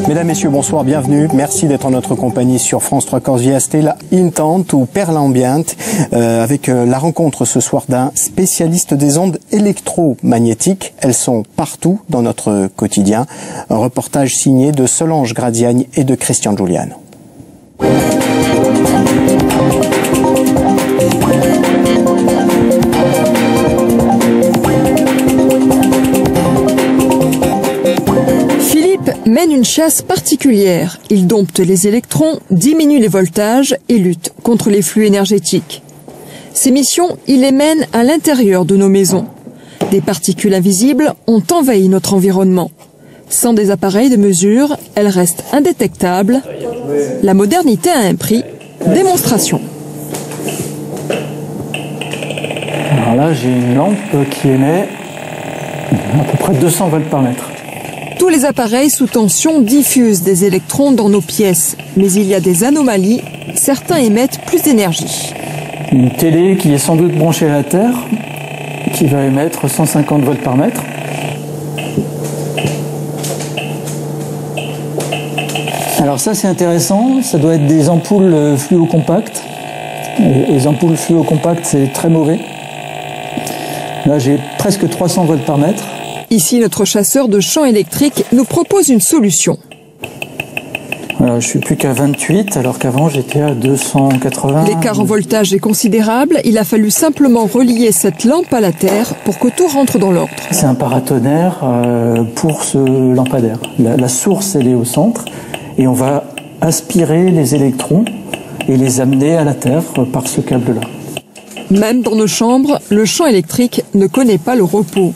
Mesdames, Messieurs, bonsoir, bienvenue. Merci d'être en notre compagnie sur France 3 Corse via Stella Intant ou Perla Ambiente avec la rencontre ce soir d'un spécialiste des ondes électromagnétiques. Elles sont partout dans notre quotidien. Un reportage signé de Solange Gradiagne et de Christian Giuliano. Mène une chasse particulière. Il dompte les électrons, diminue les voltages et lutte contre les flux énergétiques. Ces missions, il les mène à l'intérieur de nos maisons. Des particules invisibles ont envahi notre environnement. Sans des appareils de mesure, elles restent indétectables. La modernité a un prix. Démonstration. Alors là, j'ai une lampe qui émet à peu près 200 volts par mètre. Tous les appareils sous tension diffusent des électrons dans nos pièces, mais il y a des anomalies, certains émettent plus d'énergie. Une télé qui est sans doute branchée à la Terre, qui va émettre 150 volts par mètre. Alors ça c'est intéressant, ça doit être des ampoules fluocompactes. Les ampoules fluocompactes c'est très mauvais. Là j'ai presque 300 volts par mètre. Ici, notre chasseur de champs électriques nous propose une solution. Voilà, je suis plus qu'à 28, alors qu'avant j'étais à 280. L'écart en voltage est considérable. Il a fallu simplement relier cette lampe à la terre pour que tout rentre dans l'ordre. C'est un paratonnerre pour ce lampadaire. La source, elle est au centre et on va aspirer les électrons et les amener à la terre par ce câble-là. Même dans nos chambres, le champ électrique ne connaît pas le repos.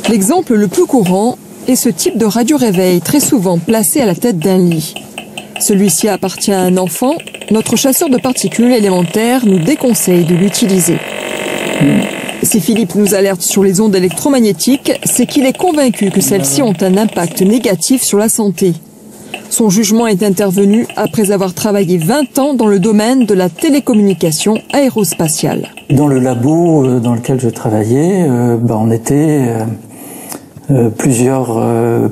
L'exemple le plus courant est ce type de radio-réveil, très souvent placé à la tête d'un lit. Celui-ci appartient à un enfant. Notre chasseur de particules élémentaires nous déconseille de l'utiliser. Si Philippe nous alerte sur les ondes électromagnétiques, c'est qu'il est convaincu que celles-ci ont un impact négatif sur la santé. Son jugement est intervenu après avoir travaillé 20 ans dans le domaine de la télécommunication aérospatiale. Dans le labo dans lequel je travaillais, on était plusieurs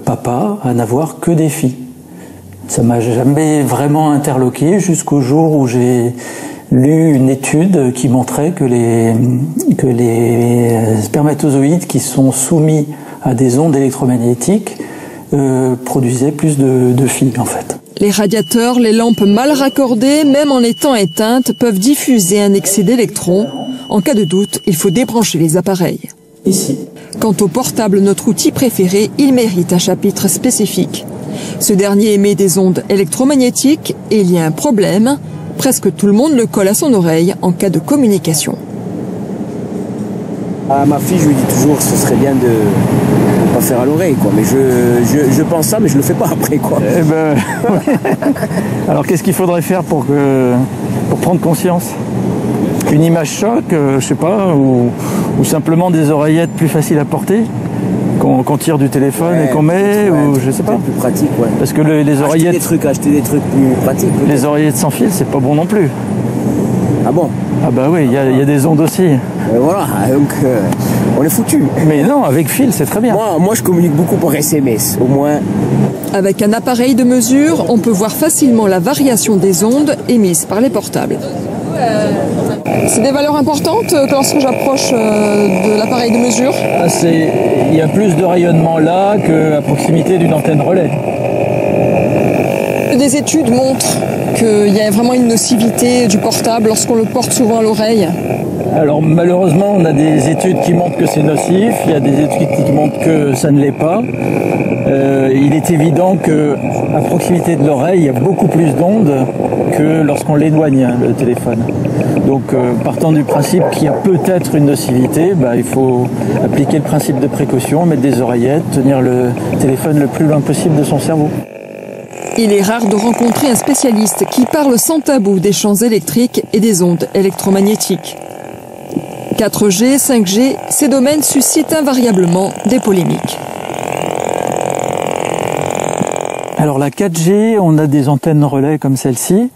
papas à n'avoir que des filles. Ça m'a jamais vraiment interloqué jusqu'au jour où j'ai lu une étude qui montrait que les spermatozoïdes qui sont soumis à des ondes électromagnétiques produisaient plus de filles en fait. Les radiateurs, les lampes mal raccordées, même en étant éteintes, peuvent diffuser un excès d'électrons. En cas de doute, il faut débrancher les appareils. Ici. Quant au portable, notre outil préféré, il mérite un chapitre spécifique. Ce dernier émet des ondes électromagnétiques et il y a un problème. Presque tout le monde le colle à son oreille en cas de communication. À ma fille, je lui dis toujours que ce serait bien de ne pas faire à l'oreille, quoi. Mais je pense ça, mais je le fais pas après, quoi. Eh ben, alors qu'est-ce qu'il faudrait faire pour prendre conscience? Une image choc, je sais pas, ou simplement des oreillettes plus faciles à porter qu'on tire du téléphone et qu'on met, ou je sais pas. Plus pratique, ouais. Parce que les oreillettes, acheter des trucs plus pratiques. Les oreillettes sans fil, c'est pas bon non plus. Ah bon? Ah bah oui, il y a des ondes aussi. Voilà, donc on est foutu. Mais non, avec fil, c'est très bien. Moi, je communique beaucoup par SMS, au moins. Avec un appareil de mesure, on peut voir facilement la variation des ondes émises par les portables. C'est des valeurs importantes lorsque j'approche de l'appareil de mesure? Il y a plus de rayonnement là qu'à proximité d'une antenne relais. Des études montrent qu'il y a vraiment une nocivité du portable lorsqu'on le porte souvent à l'oreille. Alors malheureusement, on a des études qui montrent que c'est nocif, il y a des études qui montrent que ça ne l'est pas. Il est évident qu'à proximité de l'oreille, il y a beaucoup plus d'ondes que lorsqu'on l'éloigne, le téléphone. Donc partant du principe qu'il y a peut-être une nocivité, il faut appliquer le principe de précaution, mettre des oreillettes, tenir le téléphone le plus loin possible de son cerveau. Il est rare de rencontrer un spécialiste qui parle sans tabou des champs électriques et des ondes électromagnétiques. 4G, 5G, ces domaines suscitent invariablement des polémiques. Alors la 4G, on a des antennes relais comme celle-ci,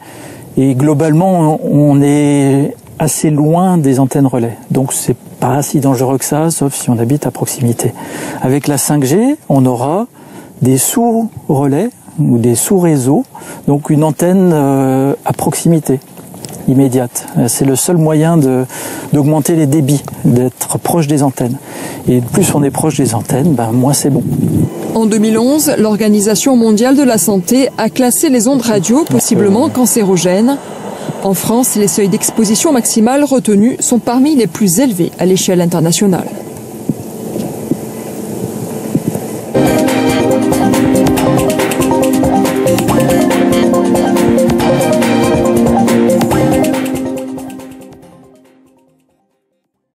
et globalement on est assez loin des antennes relais. Donc c'est pas si dangereux que ça, sauf si on habite à proximité. Avec la 5G, on aura des sous-relais ou des sous-réseaux, donc une antenne à proximité immédiate. C'est le seul moyen d'augmenter les débits, d'être proche des antennes. Et plus on est proche des antennes, moins c'est bon. En 2011, l'Organisation mondiale de la santé a classé les ondes radio possiblement cancérogènes. En France, les seuils d'exposition maximale retenus sont parmi les plus élevés à l'échelle internationale.